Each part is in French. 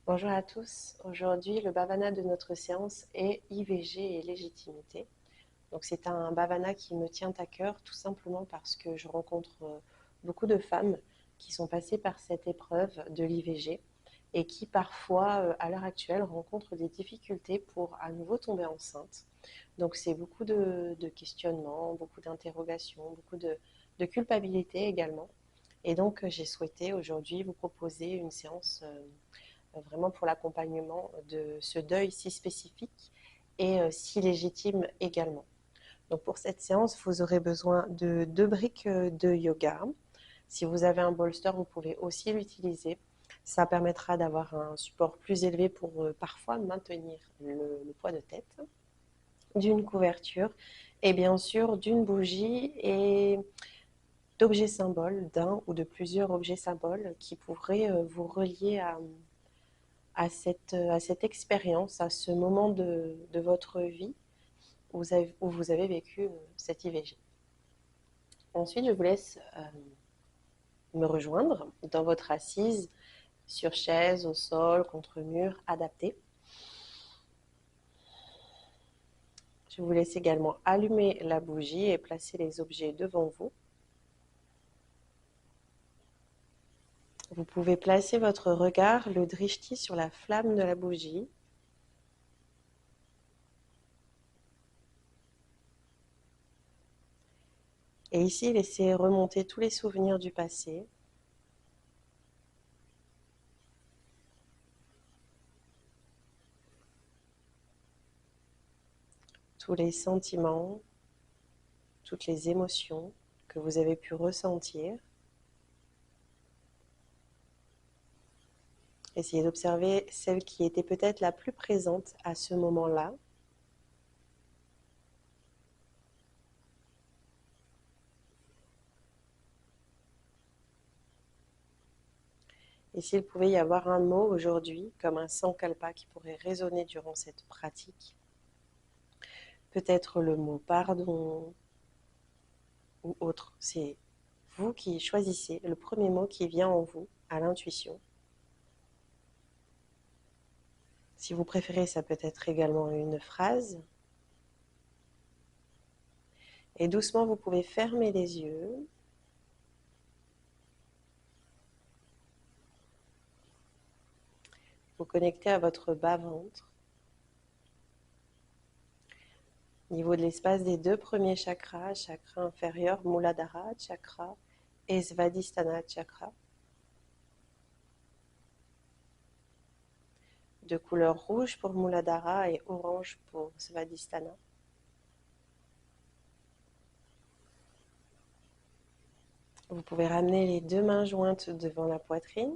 Bonjour à tous. Aujourd'hui, le bhavana de notre séance est IVG et légitimité. Donc, c'est un bhavana qui me tient à cœur tout simplement parce que je rencontre beaucoup de femmes qui sont passées par cette épreuve de l'IVG et qui parfois, à l'heure actuelle, rencontrent des difficultés pour à nouveau tomber enceinte. Donc, c'est beaucoup de questionnements, beaucoup d'interrogations, beaucoup de culpabilité également. Et donc, j'ai souhaité aujourd'hui vous proposer une séance vraiment pour l'accompagnement de ce deuil si spécifique et si légitime également. Donc pour cette séance, vous aurez besoin de 2 briques de yoga. Si vous avez un bolster, vous pouvez aussi l'utiliser. Ça permettra d'avoir un support plus élevé pour parfois maintenir le poids de tête, d'une couverture et bien sûr d'une bougie et d'objets symboles, d'un ou de plusieurs objets symboles qui pourraient vous relier à cette expérience, à ce moment de votre vie où vous avez vécu cette IVG. Ensuite, je vous laisse me rejoindre dans votre assise, sur chaise, au sol, contre mur, adapté. Je vous laisse également allumer la bougie et placer les objets devant vous. Vous pouvez placer votre regard, le drishti, sur la flamme de la bougie. Et ici, laissez remonter tous les souvenirs du passé. Tous les sentiments, toutes les émotions que vous avez pu ressentir. Essayez d'observer celle qui était peut-être la plus présente à ce moment-là. Et s'il pouvait y avoir un mot aujourd'hui, comme un sankalpa, qui pourrait résonner durant cette pratique, peut-être le mot pardon ou autre. C'est vous qui choisissez le premier mot qui vient en vous, à l'intuition. Si vous préférez, ça peut être également une phrase. Et doucement, vous pouvez fermer les yeux. Vous connectez à votre bas-ventre. Au niveau de l'espace des 2 premiers chakras, chakra inférieur, Muladhara chakra et Svadhisthana chakra. De couleur rouge pour Muladhara et orange pour Svadhisthana. Vous pouvez ramener les 2 mains jointes devant la poitrine.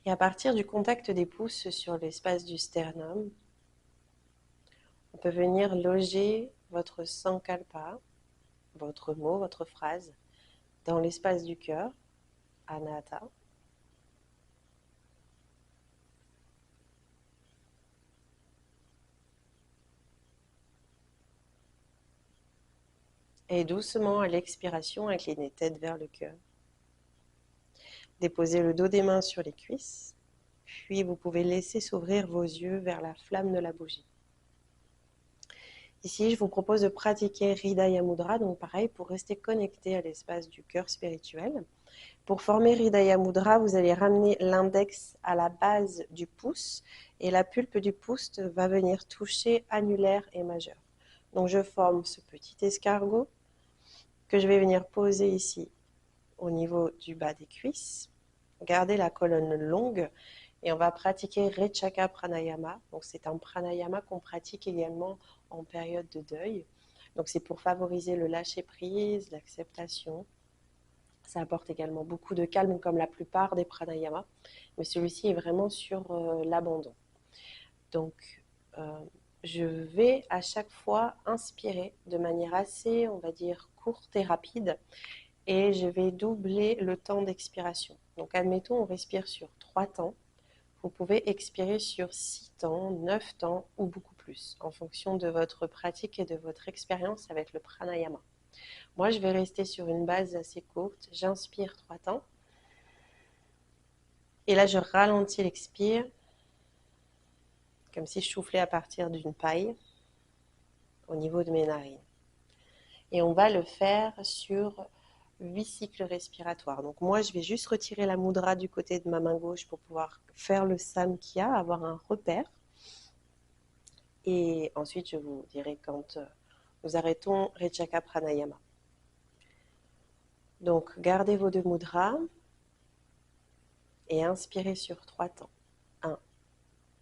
Et à partir du contact des pouces sur l'espace du sternum, on peut venir loger votre sankalpa, votre mot, votre phrase, dans l'espace du cœur, Anahata. Et doucement, à l'expiration, inclinez tête vers le cœur. Déposez le dos des mains sur les cuisses, puis vous pouvez laisser s'ouvrir vos yeux vers la flamme de la bougie. Ici, je vous propose de pratiquer Hridaya Mudra, donc pareil, pour rester connecté à l'espace du cœur spirituel. Pour former Hridaya Mudra, vous allez ramener l'index à la base du pouce et la pulpe du pouce va venir toucher annulaire et majeur. Donc je forme ce petit escargot que je vais venir poser ici au niveau du bas des cuisses. Gardez la colonne longue et on va pratiquer Rechaka Pranayama. Donc c'est un pranayama qu'on pratique également en période de deuil. Donc c'est pour favoriser le lâcher-prise, l'acceptation. Ça apporte également beaucoup de calme comme la plupart des pranayamas, mais celui-ci est vraiment sur l'abandon. Donc je vais à chaque fois inspirer de manière assez, on va dire, courte et rapide, et je vais doubler le temps d'expiration. Donc admettons, on respire sur 3 temps. Vous pouvez expirer sur 6 temps, 9 temps ou beaucoup plus, en fonction de votre pratique et de votre expérience avec le pranayama. Moi, je vais rester sur une base assez courte. J'inspire 3 temps Et là, je ralentis l'expire, comme si je soufflais à partir d'une paille au niveau de mes narines. Et on va le faire sur 8 cycles respiratoires. Donc moi, je vais juste retirer la mudra du côté de ma main gauche pour pouvoir faire le samkhya, avoir un repère. Et ensuite, je vous dirai quand nous arrêtons Rechaka Pranayama. Donc, gardez vos deux mudras et inspirez sur 3 temps. 1,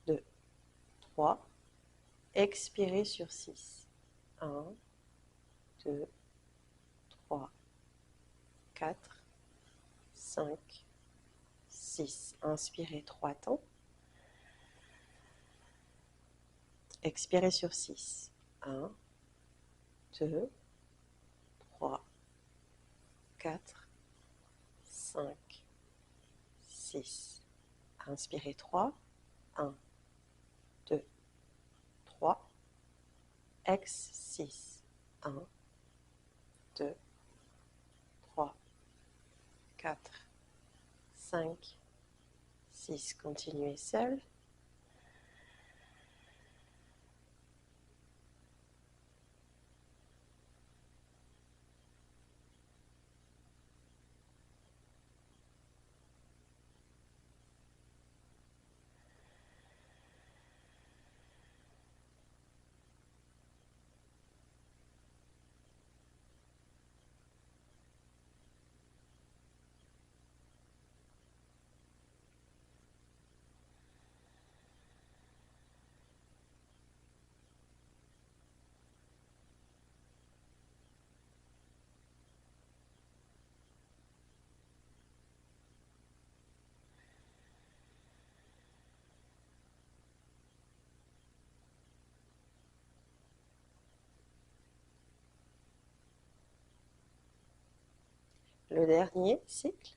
2, 3. Expirez sur 6. 1, 2, 3, 4, 5, 6. Inspirez 3 temps. Expirez sur 6. 1, 2, 3, 4, 5, 6. Inspirez 3. 1, 2, 3. Ex 6. 1, 2, 3, 4, 5, 6. Continuez seul. Le dernier cycle.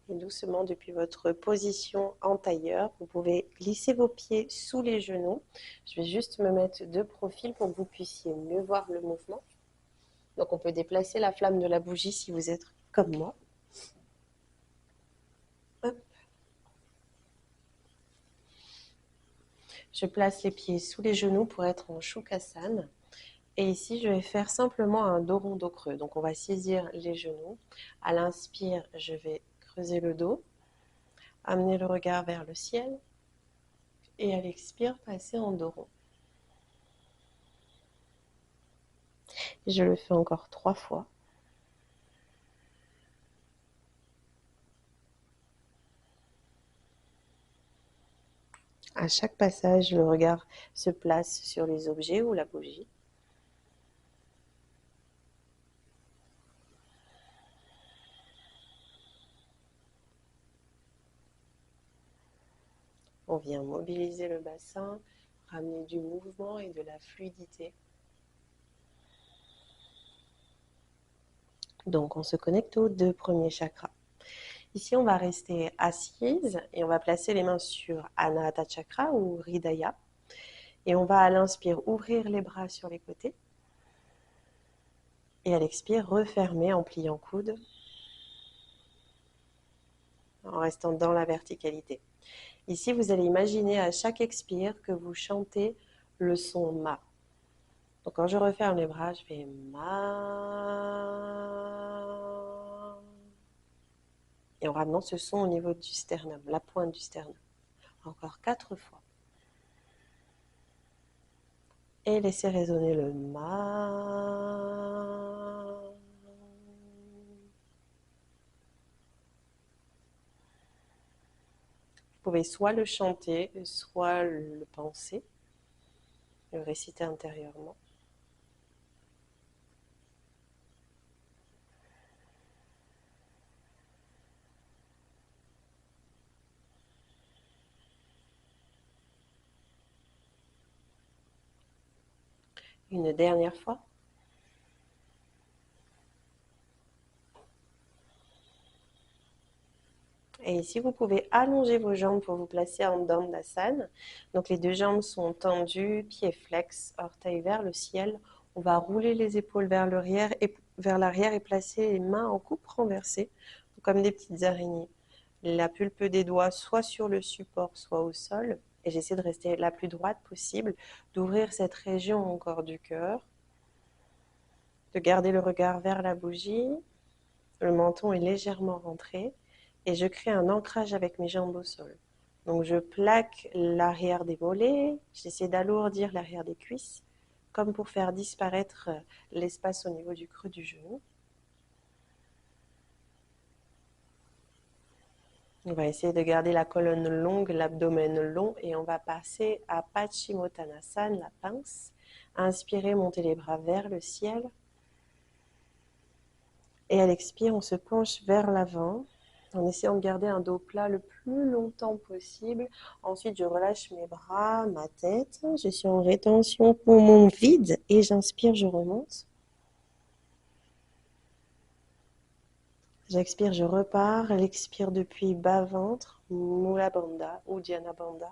Et doucement, depuis votre position en tailleur, vous pouvez glisser vos pieds sous les genoux. Je vais juste me mettre de profil pour que vous puissiez mieux voir le mouvement. Donc on peut déplacer la flamme de la bougie si vous êtes comme moi. Hop. Je place les pieds sous les genoux pour être en Shukrasana. Et ici, je vais faire simplement un dos rond, dos creux. Donc on va saisir les genoux. À l'inspire, je vais creuser le dos, amener le regard vers le ciel. Et à l'expire, passer en dos rond. Je le fais encore 3 fois. À chaque passage, le regard se place sur les objets ou la bougie. On vient mobiliser le bassin, ramener du mouvement et de la fluidité. Donc on se connecte aux 2 premiers chakras. Ici, on va rester assise et on va placer les mains sur Anahata Chakra ou Hridaya. Et on va à l'inspire ouvrir les bras sur les côtés. Et à l'expire, refermer en pliant coude, en restant dans la verticalité. Ici, vous allez imaginer à chaque expire que vous chantez le son Ma. Donc quand je referme les bras, je fais Ma. Et en ramenant ce son au niveau du sternum, la pointe du sternum. Encore 4 fois. Et laissez résonner le Ma. Vous pouvez soit le chanter, soit le penser, le réciter intérieurement. Une dernière fois. Et ici, vous pouvez allonger vos jambes pour vous placer en Dandasana. Donc les deux jambes sont tendues, pieds flex, orteils vers le ciel. On va rouler les épaules vers l'arrière et placer les mains en coupe renversée, comme des petites araignées. La pulpe des doigts soit sur le support, soit au sol. Et j'essaie de rester la plus droite possible, d'ouvrir cette région encore du cœur, de garder le regard vers la bougie. Le menton est légèrement rentré et je crée un ancrage avec mes jambes au sol. Donc je plaque l'arrière des mollets, j'essaie d'alourdir l'arrière des cuisses, comme pour faire disparaître l'espace au niveau du creux du genou. On va essayer de garder la colonne longue, l'abdomen long et on va passer à Paschimottanasana, la pince. Inspirez, montez les bras vers le ciel. Et à l'expire, on se penche vers l'avant en essayant de garder un dos plat le plus longtemps possible. Ensuite, je relâche mes bras, ma tête. Je suis en rétention poumon vide et j'inspire, je remonte. J'expire, je repars. L'expire depuis bas-ventre, Mula Bandha ou Dhyana Bandha.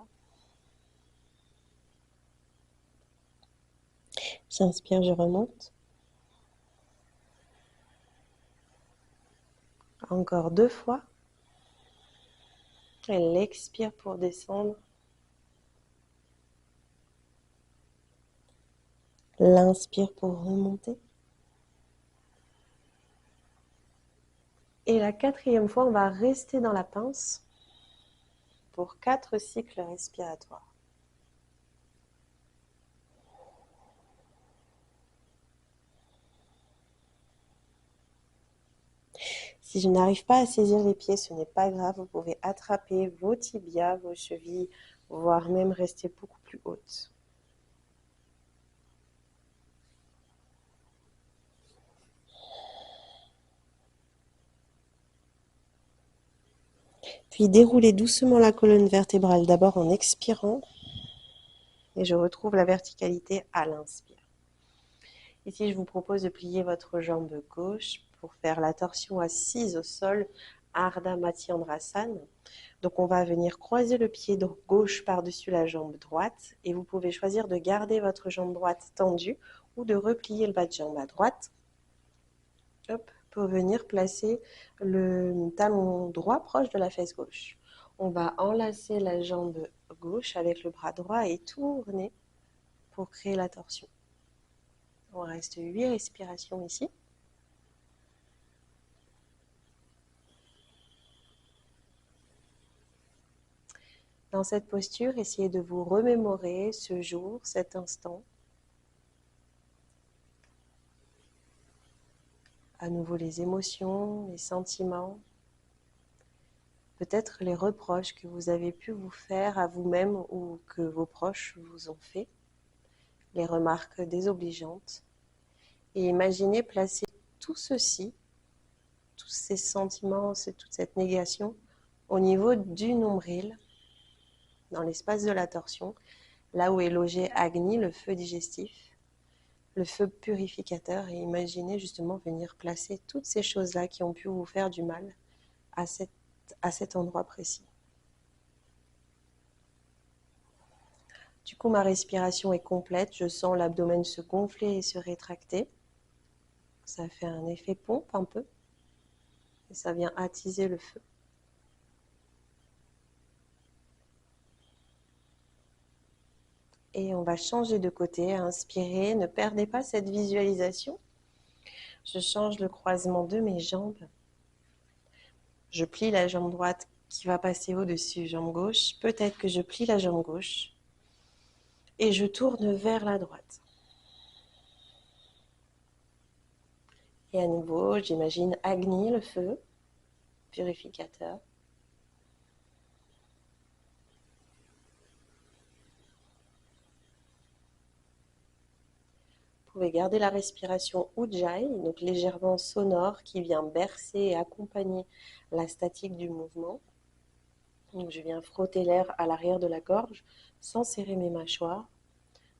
J'inspire, je remonte. Encore 2 fois. Et l'expire pour descendre. L'inspire pour remonter. Et la 4e fois, on va rester dans la pince pour 4 cycles respiratoires. Si je n'arrive pas à saisir les pieds, ce n'est pas grave, vous pouvez attraper vos tibias, vos chevilles, voire même rester beaucoup plus hautes. Puis déroulez doucement la colonne vertébrale, d'abord en expirant, et je retrouve la verticalité à l'inspire. Ici, je vous propose de plier votre jambe gauche pour faire la torsion assise au sol, Ardha Matsyendrasana. Donc on va venir croiser le pied gauche par-dessus la jambe droite et vous pouvez choisir de garder votre jambe droite tendue ou de replier le bas de jambe à droite. Hop, pour venir placer le talon droit proche de la fesse gauche. On va enlacer la jambe gauche avec le bras droit et tourner pour créer la torsion. On reste 8 respirations ici. Dans cette posture, essayez de vous remémorer ce jour, cet instant. À nouveau les émotions, les sentiments, peut-être les reproches que vous avez pu vous faire à vous-même ou que vos proches vous ont fait, les remarques désobligeantes. Et imaginez placer tout ceci, tous ces sentiments, toute cette négation, au niveau du nombril, dans l'espace de la torsion, là où est logé Agni, le feu digestif, le feu purificateur, et imaginez justement venir placer toutes ces choses-là qui ont pu vous faire du mal à cet endroit précis. Du coup, ma respiration est complète, je sens l'abdomen se gonfler et se rétracter. Ça fait un effet pompe un peu, et ça vient attiser le feu. Et on va changer de côté, inspirer, ne perdez pas cette visualisation. Je change le croisement de mes jambes. Je plie la jambe droite qui va passer au-dessus jambe gauche. Peut-être que je plie la jambe gauche et je tourne vers la droite. Et à nouveau, j'imagine Agni, le feu purificateur. Vous pouvez garder la respiration Ujjayi, donc légèrement sonore, qui vient bercer et accompagner la statique du mouvement. Donc je viens frotter l'air à l'arrière de la gorge sans serrer mes mâchoires.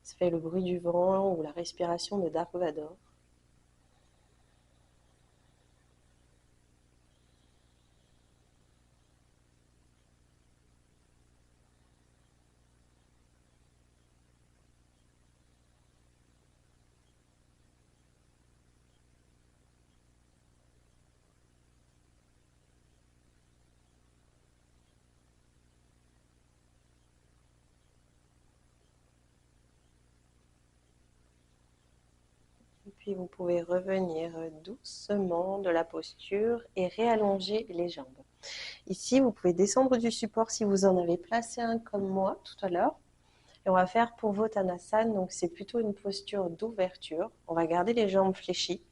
Ça fait le bruit du vent ou la respiration de Dark Vador. Puis vous pouvez revenir doucement de la posture et réallonger les jambes. Ici, vous pouvez descendre du support si vous en avez placé un comme moi tout à l'heure. Et on va faire Purvottanasana, donc c'est plutôt une posture d'ouverture. On va garder les jambes fléchies.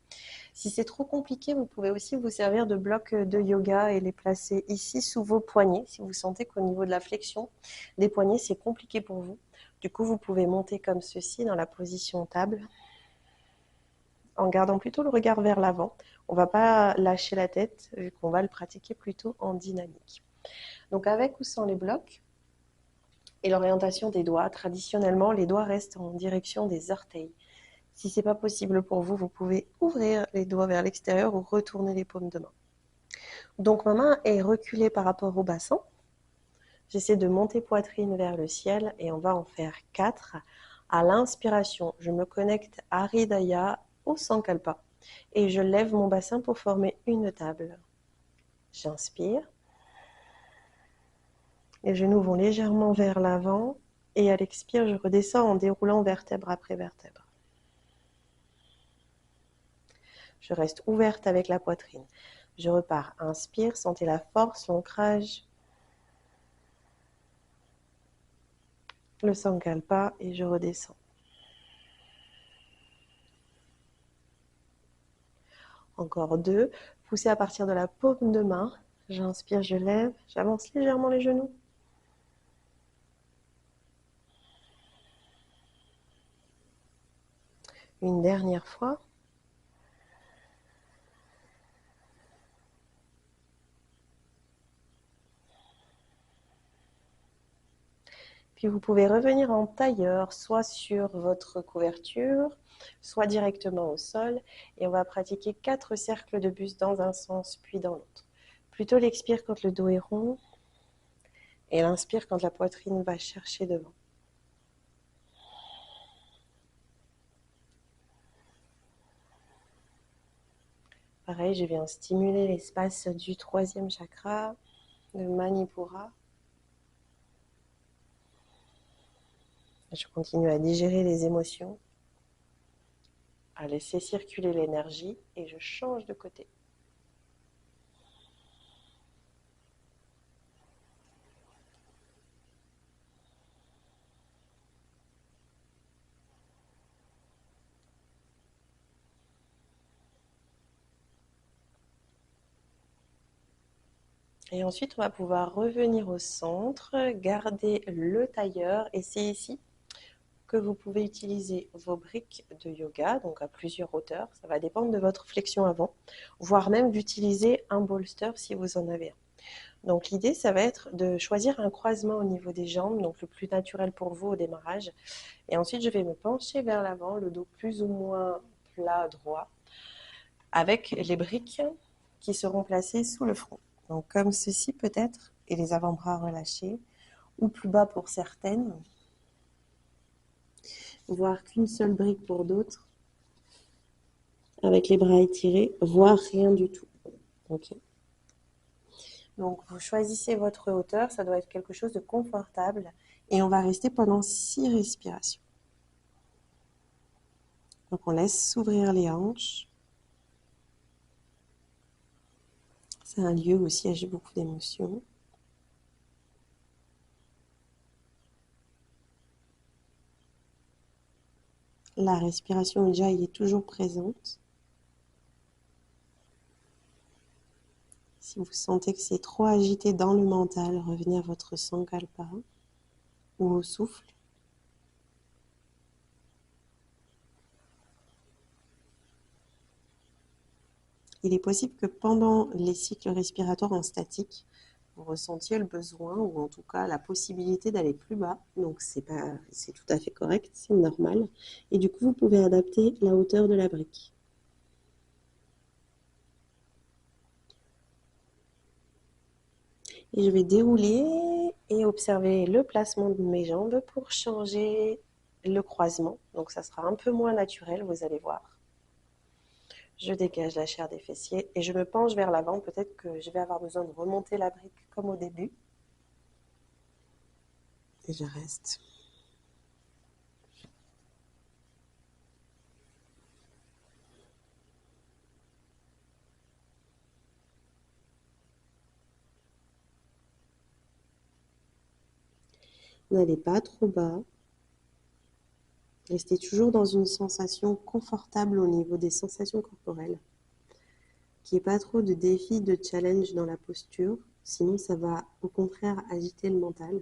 Si c'est trop compliqué, vous pouvez aussi vous servir de blocs de yoga et les placer ici sous vos poignets. Si vous sentez qu'au niveau de la flexion des poignets, c'est compliqué pour vous. Du coup, vous pouvez monter comme ceci dans la position table, en gardant plutôt le regard vers l'avant. On ne va pas lâcher la tête, vu qu'on va le pratiquer plutôt en dynamique. Donc avec ou sans les blocs, et l'orientation des doigts, traditionnellement, les doigts restent en direction des orteils. Si ce n'est pas possible pour vous, vous pouvez ouvrir les doigts vers l'extérieur ou retourner les paumes de main. Donc ma main est reculée par rapport au bassin. J'essaie de monter poitrine vers le ciel et on va en faire 4. À l'inspiration, je me connecte à Hridaya, au Sankalpa, et je lève mon bassin pour former une table. J'inspire. Les genoux vont légèrement vers l'avant et à l'expire, je redescends en déroulant vertèbre après vertèbre. Je reste ouverte avec la poitrine. Je repars. Inspire, sentez la force, l'ancrage. Le Sankalpa et je redescends. Encore 2. Poussez à partir de la paume de main. J'inspire, je lève. J'avance légèrement les genoux. Une dernière fois. Puis vous pouvez revenir en tailleur, soit sur votre couverture, soit directement au sol. Et on va pratiquer 4 cercles de buste dans un sens, puis dans l'autre. Plutôt l'expire quand le dos est rond et l'inspire quand la poitrine va chercher devant. Pareil, je viens stimuler l'espace du 3e chakra, de Manipura. Je continue à digérer les émotions, à laisser circuler l'énergie et je change de côté. Et ensuite, on va pouvoir revenir au centre, garder le tailleur et c'est ici que vous pouvez utiliser vos briques de yoga, donc à plusieurs hauteurs. Ça va dépendre de votre flexion avant, voire même d'utiliser un bolster si vous en avez un. Donc l'idée, ça va être de choisir un croisement au niveau des jambes, donc le plus naturel pour vous au démarrage. Et ensuite, je vais me pencher vers l'avant, le dos plus ou moins plat, droit, avec les briques qui seront placées sous le front. Donc comme ceci peut-être, et les avant-bras relâchés, ou plus bas pour certaines, voire qu'une seule brique pour d'autres, avec les bras étirés, voire rien du tout. Okay. Donc vous choisissez votre hauteur, ça doit être quelque chose de confortable, et on va rester pendant 6 respirations. Donc on laisse s'ouvrir les hanches. C'est un lieu où siègent beaucoup d'émotions. La respiration Ujjayi est toujours présente. Si vous sentez que c'est trop agité dans le mental, revenez à votre Sankalpa ou au souffle. Il est possible que pendant les cycles respiratoires en statique, vous ressentiez le besoin ou en tout cas la possibilité d'aller plus bas. Donc c'est tout à fait correct, c'est normal. Et du coup, vous pouvez adapter la hauteur de la brique. Et je vais dérouler et observer le placement de mes jambes pour changer le croisement. Donc ça sera un peu moins naturel, vous allez voir. Je dégage la chair des fessiers et je me penche vers l'avant. Peut-être que je vais avoir besoin de remonter la brique comme au début. Et je reste. N'allez pas trop bas. Restez toujours dans une sensation confortable au niveau des sensations corporelles. Qu'il n'y ait pas trop de défis, de challenge dans la posture, sinon ça va au contraire agiter le mental.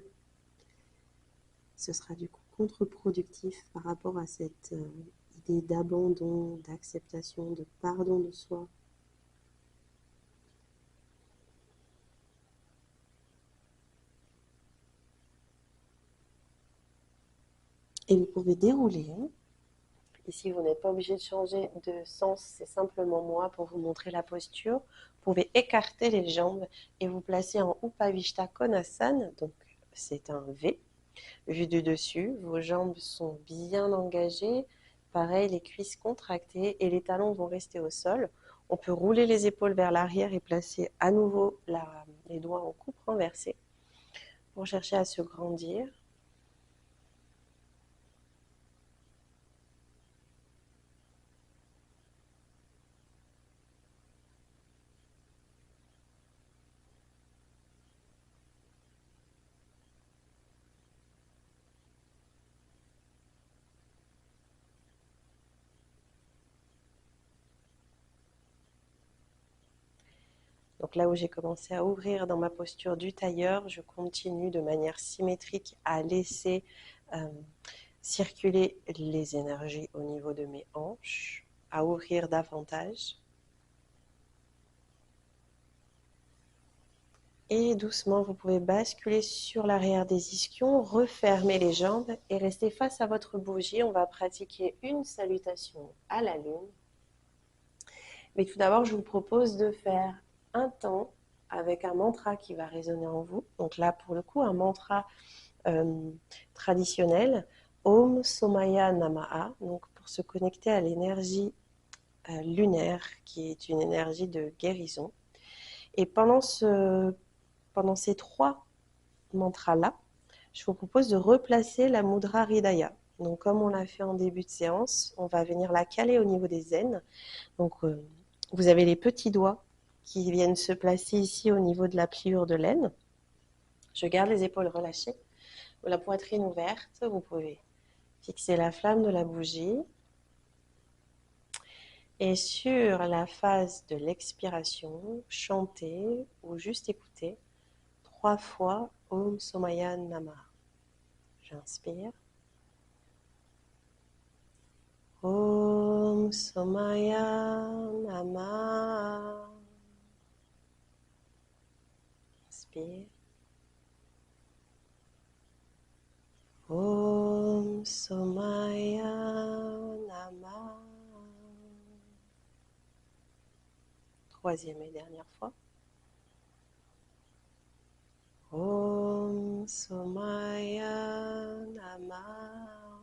Ce sera du coup contre-productif par rapport à cette idée d'abandon, d'acceptation, de pardon de soi. Et vous pouvez dérouler. Ici, vous n'êtes pas obligé de changer de sens, c'est simplement moi pour vous montrer la posture. Vous pouvez écarter les jambes et vous placer en Upavishta Konasana, donc c'est un V. Vu du dessus, vos jambes sont bien engagées, pareil, les cuisses contractées et les talons vont rester au sol. On peut rouler les épaules vers l'arrière et placer à nouveau les doigts en coupe renversée pour chercher à se grandir. Donc là où j'ai commencé à ouvrir dans ma posture du tailleur, je continue de manière symétrique à laisser circuler les énergies au niveau de mes hanches, à ouvrir davantage. Et doucement, vous pouvez basculer sur l'arrière des ischions, refermer les jambes et rester face à votre bougie. On va pratiquer une salutation à la lune. Mais tout d'abord, je vous propose de faire un temps avec un mantra qui va résonner en vous. Donc là, pour le coup, un mantra traditionnel, Om Somaya Namaha, donc pour se connecter à l'énergie lunaire, qui est une énergie de guérison. Et pendant ces 3 mantras-là, je vous propose de replacer la Mudra Hridaya. Donc comme on l'a fait en début de séance, on va venir la caler au niveau des aines. Donc vous avez les petits doigts qui viennent se placer ici au niveau de la pliure de l'aine. Je garde les épaules relâchées, la poitrine ouverte. Vous pouvez fixer la flamme de la bougie. Et sur la phase de l'expiration, chantez ou juste écoutez 3 fois Om Somaya Namaha. J'inspire. Om Somaya Namaha. Inspire. Om Somaya Namaha. 3e et dernière fois. Om Somaya Namaha.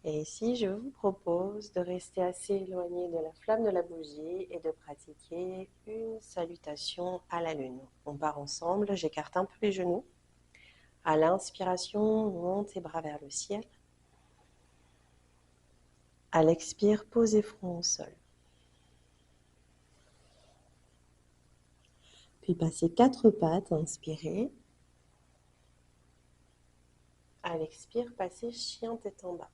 Et ici, je vous propose de rester assez éloigné de la flamme de la bougie et de pratiquer une salutation à la lune. On part ensemble, j'écarte un peu les genoux. À l'inspiration, monte les bras vers le ciel. À l'expire, posez front au sol. Puis passez 4 pattes, inspirez. À l'expire, passez chien tête en bas.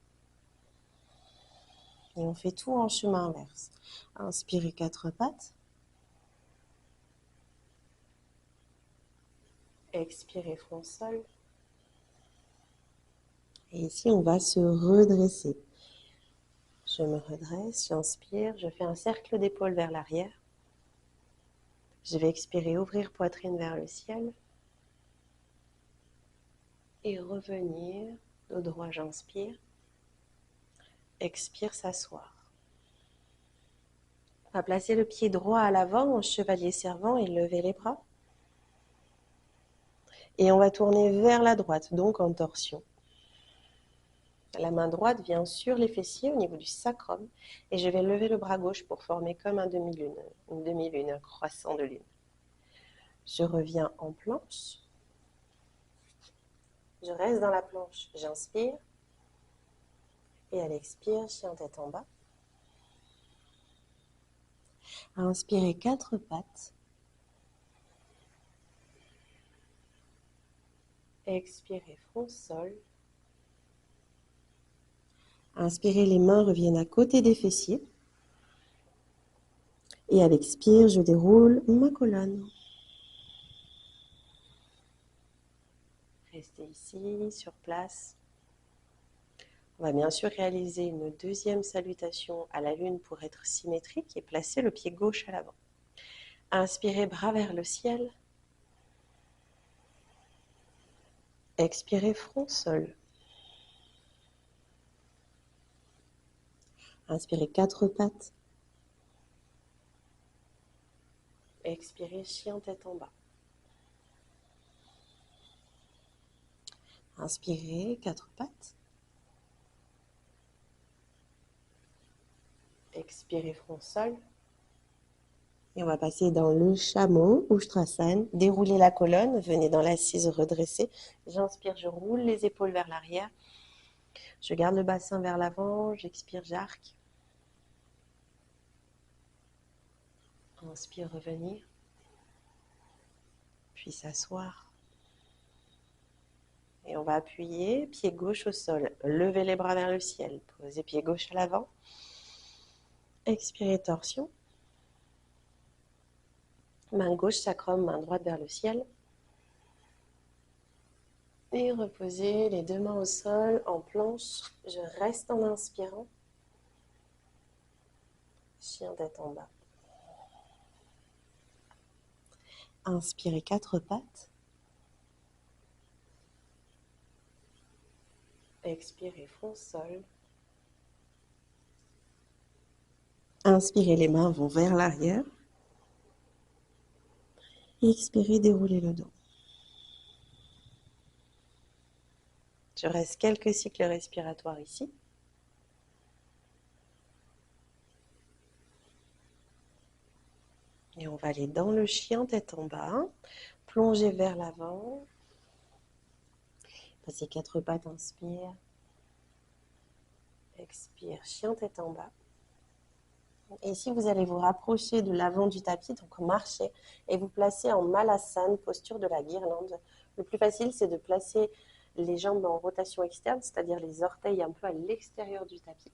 Et on fait tout en chemin inverse. Inspirez 4 pattes. Expirez front au sol. Et ici, on va se redresser. Je me redresse, j'inspire, je fais un cercle d'épaules vers l'arrière. Je vais expirer, ouvrir poitrine vers le ciel. Et revenir, dos droit, j'inspire. Expire, s'asseoir. On va placer le pied droit à l'avant en chevalier servant et lever les bras. Et on va tourner vers la droite, donc en torsion. La main droite vient sur les fessiers au niveau du sacrum et je vais lever le bras gauche pour former comme un demi-lune, une demi-lune, un croissant de lune. Je reviens en planche. Je reste dans la planche, j'inspire. Et à l'expire, chien tête en bas. À inspirer 4 pattes. Expirez, front, sol. Inspirez, les mains reviennent à côté des fessiers. Et à l'expire, je déroule ma colonne. Restez ici, sur place. On va bien sûr réaliser une deuxième salutation à la lune pour être symétrique et placer le pied gauche à l'avant. Inspirez, bras vers le ciel. Expirez, front, sol. Inspirez, quatre pattes. Expirez, chien tête en bas. Inspirez, quatre pattes. Expirez, front, sol. Et on va passer dans le chameau, Ustrasana. Déroulez la colonne, venez dans l'assise redressée. J'inspire, je roule les épaules vers l'arrière. Je garde le bassin vers l'avant, j'expire, j'arc. Inspire, revenir. Puis s'asseoir. Et on va appuyer, pied gauche au sol. Levez les bras vers le ciel. Posez pied gauche à l'avant. Expirez, torsion. Main gauche, sacrum, main droite vers le ciel. Et reposez les deux mains au sol en planche. Je reste en inspirant. Chien tête en bas. Inspirez, quatre pattes. Expirez, front, sol. Inspirez, les mains vont vers l'arrière. Expirez, déroulez le dos. Je reste quelques cycles respiratoires ici. Et on va aller dans le chien tête en bas. Plonger vers l'avant. Passez quatre pattes, inspire. Expire, chien tête en bas. Et ici, vous allez vous rapprocher de l'avant du tapis, donc marcher, et vous placer en malasana, posture de la guirlande. Le plus facile, c'est de placer les jambes en rotation externe, c'est-à-dire les orteils un peu à l'extérieur du tapis.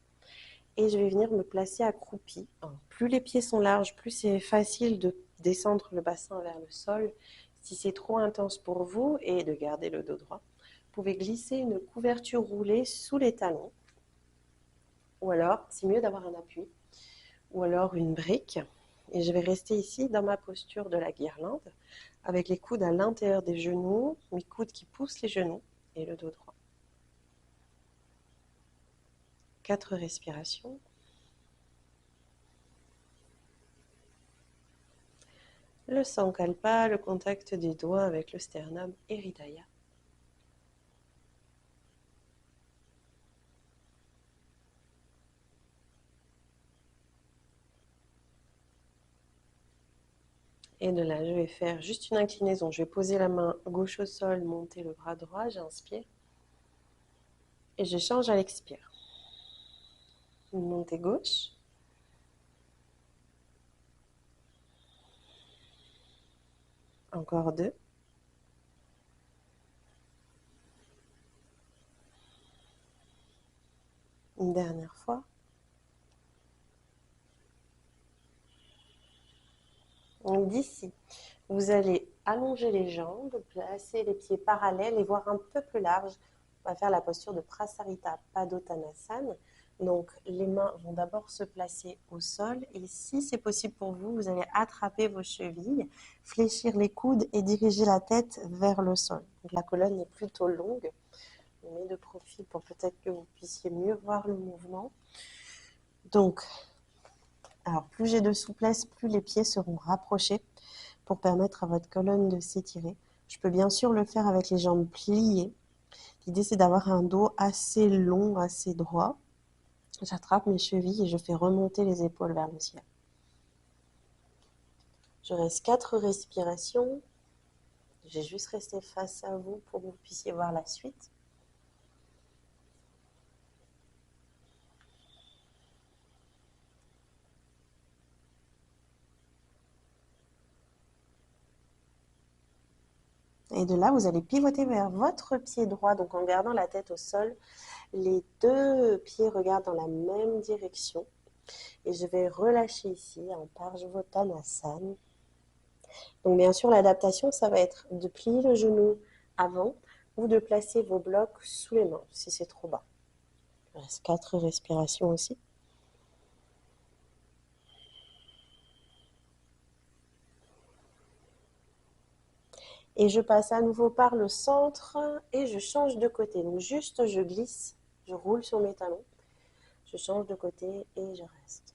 Et je vais venir me placer accroupie. Plus les pieds sont larges, plus c'est facile de descendre le bassin vers le sol. Si c'est trop intense pour vous, et de garder le dos droit, vous pouvez glisser une couverture roulée sous les talons. Ou alors, c'est mieux d'avoir un appui. Ou alors une brique. Et je vais rester ici dans ma posture de la guirlande, avec les coudes à l'intérieur des genoux, mes coudes qui poussent les genoux et le dos droit. 4 respirations. Le sankalpa, le contact des doigts avec le sternum et hridaya. Et de là, je vais faire juste une inclinaison. Je vais poser la main gauche au sol, monter le bras droit, j'inspire. Et je change à l'expire. Montée gauche. Encore 2. Une dernière fois. D'ici, vous allez allonger les jambes, placer les pieds parallèles et voir un peu plus large. On va faire la posture de Prasarita Padottanasana. Donc, les mains vont d'abord se placer au sol. Et si c'est possible pour vous, vous allez attraper vos chevilles, fléchir les coudes et diriger la tête vers le sol. Donc, la colonne est plutôt longue. Je mets de profil pour peut-être que vous puissiez mieux voir le mouvement. Donc, alors plus j'ai de souplesse, plus les pieds seront rapprochés pour permettre à votre colonne de s'étirer. Je peux bien sûr le faire avec les jambes pliées. L'idée, c'est d'avoir un dos assez long, assez droit. J'attrape mes chevilles et je fais remonter les épaules vers le ciel. Je reste 4 respirations. J'ai juste resté face à vous pour que vous puissiez voir la suite. Et de là, vous allez pivoter vers votre pied droit, donc en gardant la tête au sol. Les deux pieds regardent dans la même direction. Et je vais relâcher ici en Parshvottanasana. Donc bien sûr, l'adaptation, ça va être de plier le genou avant ou de placer vos blocs sous les mains si c'est trop bas. Il reste 4 respirations aussi. Et je passe à nouveau par le centre et je change de côté. Donc juste, je glisse, je roule sur mes talons, je change de côté et je reste.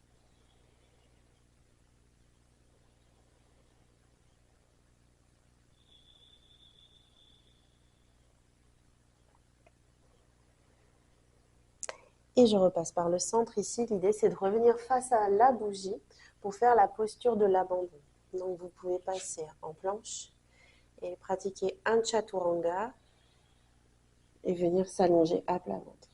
Et je repasse par le centre ici. L'idée, c'est de revenir face à la bougie pour faire la posture de l'abandon. Donc vous pouvez passer en planche et pratiquer un chaturanga et venir s'allonger à plat ventre.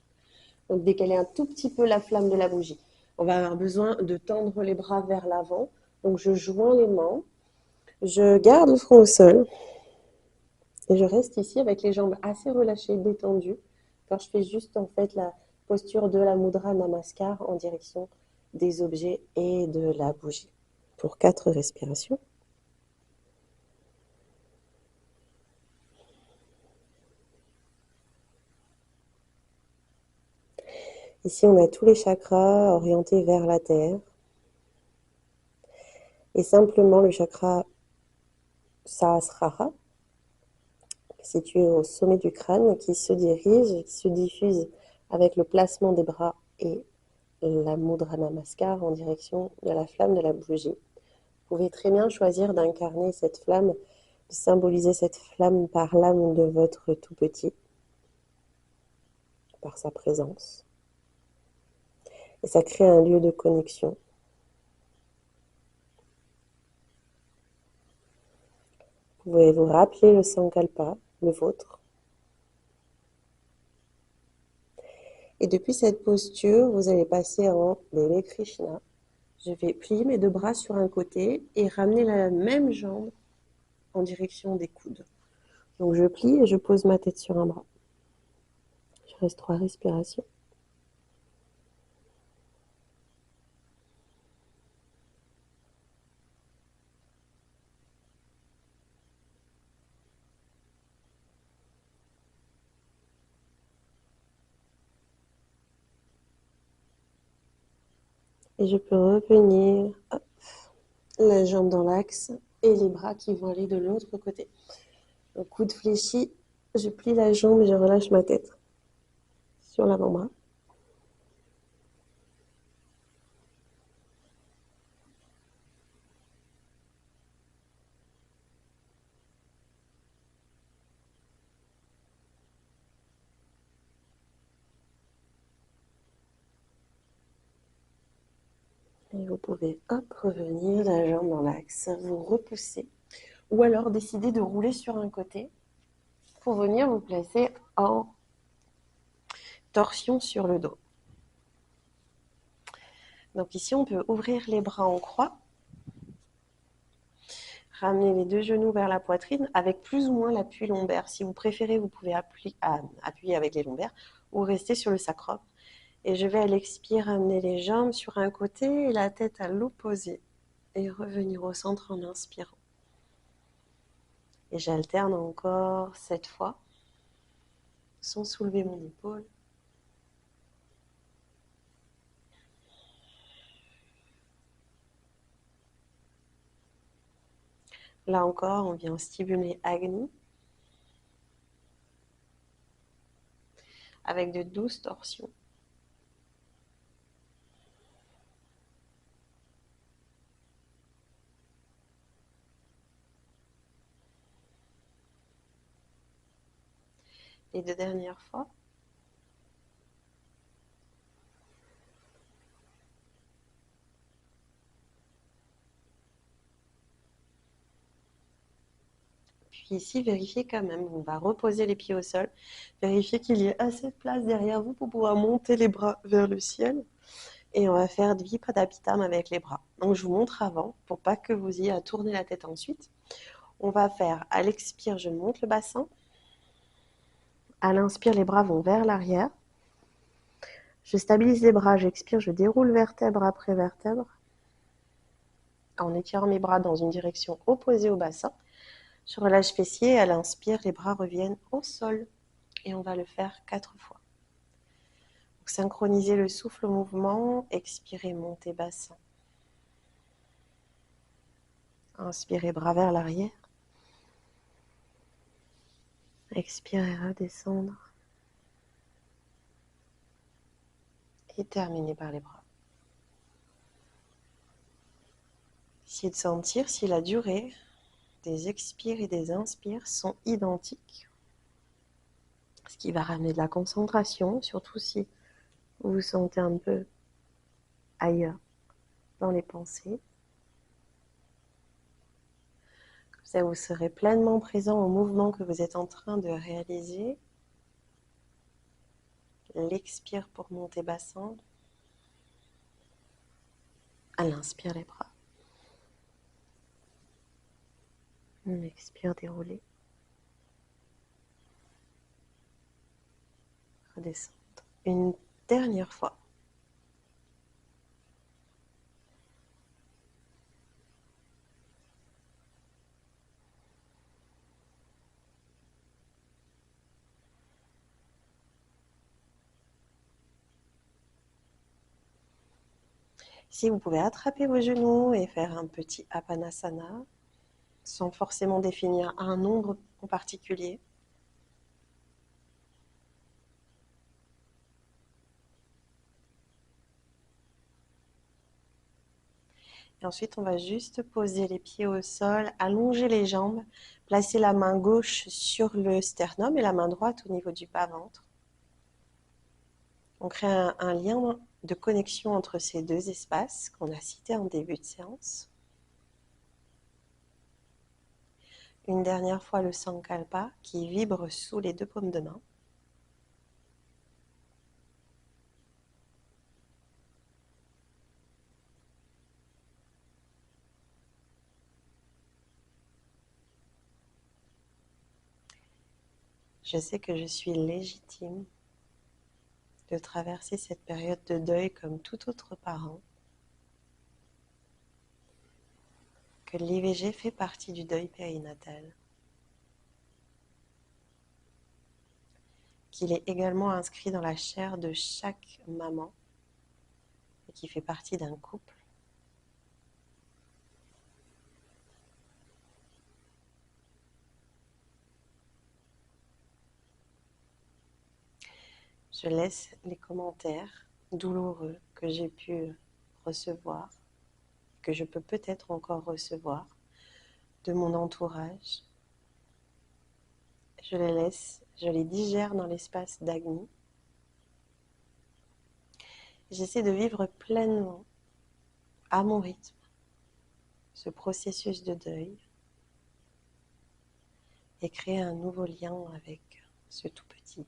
Donc décaler un tout petit peu la flamme de la bougie. On va avoir besoin de tendre les bras vers l'avant. Donc je joins les mains, je garde le front au sol et je reste ici avec les jambes assez relâchées, détendues. Quand je fais juste en fait la posture de la Mudra Namaskar en direction des objets et de la bougie. Pour 4 respirations. Ici, on a tous les chakras orientés vers la terre. Et simplement le chakra Sahasrara, situé au sommet du crâne, qui se dirige, qui se diffuse avec le placement des bras et la Mudra Namaskar en direction de la flamme de la bougie. Vous pouvez très bien choisir d'incarner cette flamme, de symboliser cette flamme par l'âme de votre tout petit, par sa présence. Et ça crée un lieu de connexion. Vous pouvez vous rappeler le Sankalpa, le vôtre. Et depuis cette posture, vous allez passer en Bébé Krishna. Je vais plier mes deux bras sur un côté et ramener la même jambe en direction des coudes. Donc je plie et je pose ma tête sur un bras. Je reste 3 respirations. Et je peux revenir, hop, la jambe dans l'axe et les bras qui vont aller de l'autre côté. Un coude fléchi, je plie la jambe et je relâche ma tête sur l'avant-bras. Et vous pouvez, hop, revenir, la jambe dans l'axe, vous repoussez. Ou alors décider de rouler sur un côté pour venir vous placer en torsion sur le dos. Donc ici, on peut ouvrir les bras en croix, ramener les deux genoux vers la poitrine avec plus ou moins l'appui lombaire. Si vous préférez, vous pouvez appuyer avec les lombaires ou rester sur le sacrum. Et je vais à l'expire amener les jambes sur un côté et la tête à l'opposé et revenir au centre en inspirant. Et j'alterne encore 7 fois sans soulever mon épaule. Là encore, on vient stimuler Agni avec de douces torsions. Les 2 dernières fois. Puis ici, vérifiez quand même, on va reposer les pieds au sol, vérifiez qu'il y ait assez de place derrière vous pour pouvoir monter les bras vers le ciel. Et on va faire Dvipadapitam avec les bras. Donc je vous montre avant, pour pas que vous ayez à tourner la tête ensuite. On va faire, à l'expire, je monte le bassin. À l'inspire, les bras vont vers l'arrière. Je stabilise les bras, j'expire, je déroule vertèbre après vertèbre en étirant mes bras dans une direction opposée au bassin. Je relâche fessier, à l'inspire, les bras reviennent au sol et on va le faire 4 fois. Donc, synchronisez le souffle au mouvement, expirez, montez bassin. Inspirez, bras vers l'arrière. Expirez, redescendre. Et terminez par les bras. Essayez de sentir si la durée des expires et des inspires sont identiques. Ce qui va ramener de la concentration, surtout si vous vous sentez un peu ailleurs dans les pensées. Comme ça, vous serez pleinement présent au mouvement que vous êtes en train de réaliser. L'expire pour monter bassin. À l'inspire, les bras. Expire, dérouler. Redescendre. Une dernière fois. Ici, vous pouvez attraper vos genoux et faire un petit Apanasana sans forcément définir un nombre en particulier. Et ensuite, on va juste poser les pieds au sol, allonger les jambes, placer la main gauche sur le sternum et la main droite au niveau du bas-ventre. On crée un lien de connexion entre ces deux espaces qu'on a cités en début de séance. Une dernière fois le Sankalpa qui vibre sous les deux paumes de main. Je sais que je suis légitime de traverser cette période de deuil comme tout autre parent, que l'IVG fait partie du deuil périnatal, qu'il est également inscrit dans la chair de chaque maman et qui fait partie d'un couple. Je laisse les commentaires douloureux que j'ai pu recevoir, que je peux peut-être encore recevoir de mon entourage. Je les laisse, je les digère dans l'espace d'Agni. J'essaie de vivre pleinement, à mon rythme, ce processus de deuil et créer un nouveau lien avec ce tout petit.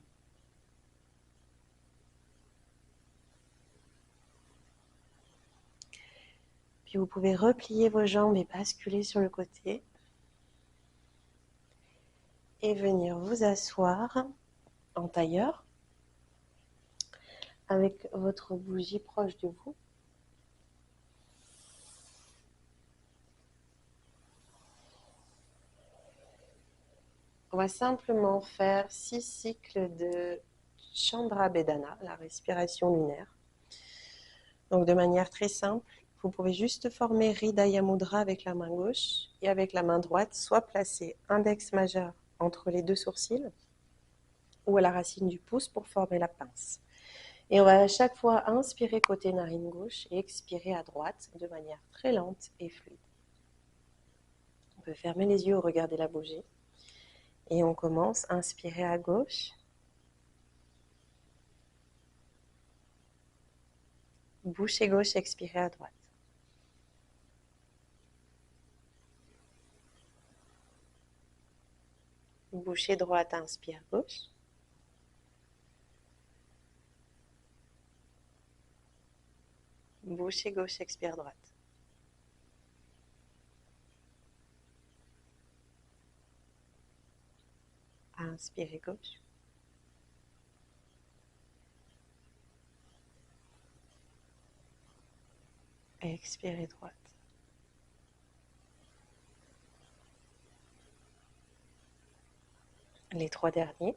Puis vous pouvez replier vos jambes et basculer sur le côté et venir vous asseoir en tailleur avec votre bougie proche de vous. On va simplement faire 6 cycles de Chandra Bedana, la respiration lunaire. Donc de manière très simple, vous pouvez juste former Hridaya Mudra avec la main gauche et avec la main droite, soit placer index majeur entre les deux sourcils ou à la racine du pouce pour former la pince. Et on va à chaque fois inspirer côté narine gauche et expirer à droite de manière très lente et fluide. On peut fermer les yeux ou regarder la bougie. Et on commence, inspirer à gauche. Bouchée gauche, expirer à droite. Bouchée droite, inspire gauche. Bouchée gauche, expire droite. Inspirez gauche. Expirez droite. Les 3 derniers.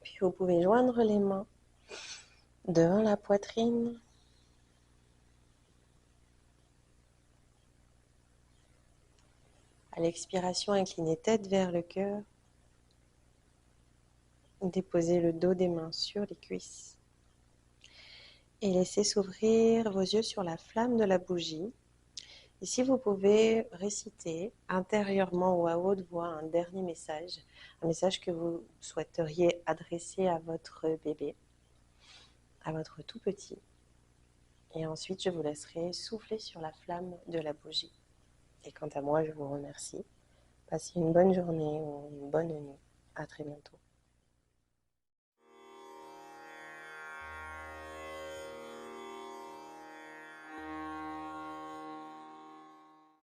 Puis vous pouvez joindre les mains devant la poitrine. À l'expiration, inclinez tête vers le cœur. Déposez le dos des mains sur les cuisses. Et laissez s'ouvrir vos yeux sur la flamme de la bougie. Ici, vous pouvez réciter intérieurement ou à haute voix un dernier message, un message que vous souhaiteriez adresser à votre bébé, à votre tout petit. Et ensuite, je vous laisserai souffler sur la flamme de la bougie. Et quant à moi, je vous remercie. Passez une bonne journée ou une bonne nuit. À très bientôt.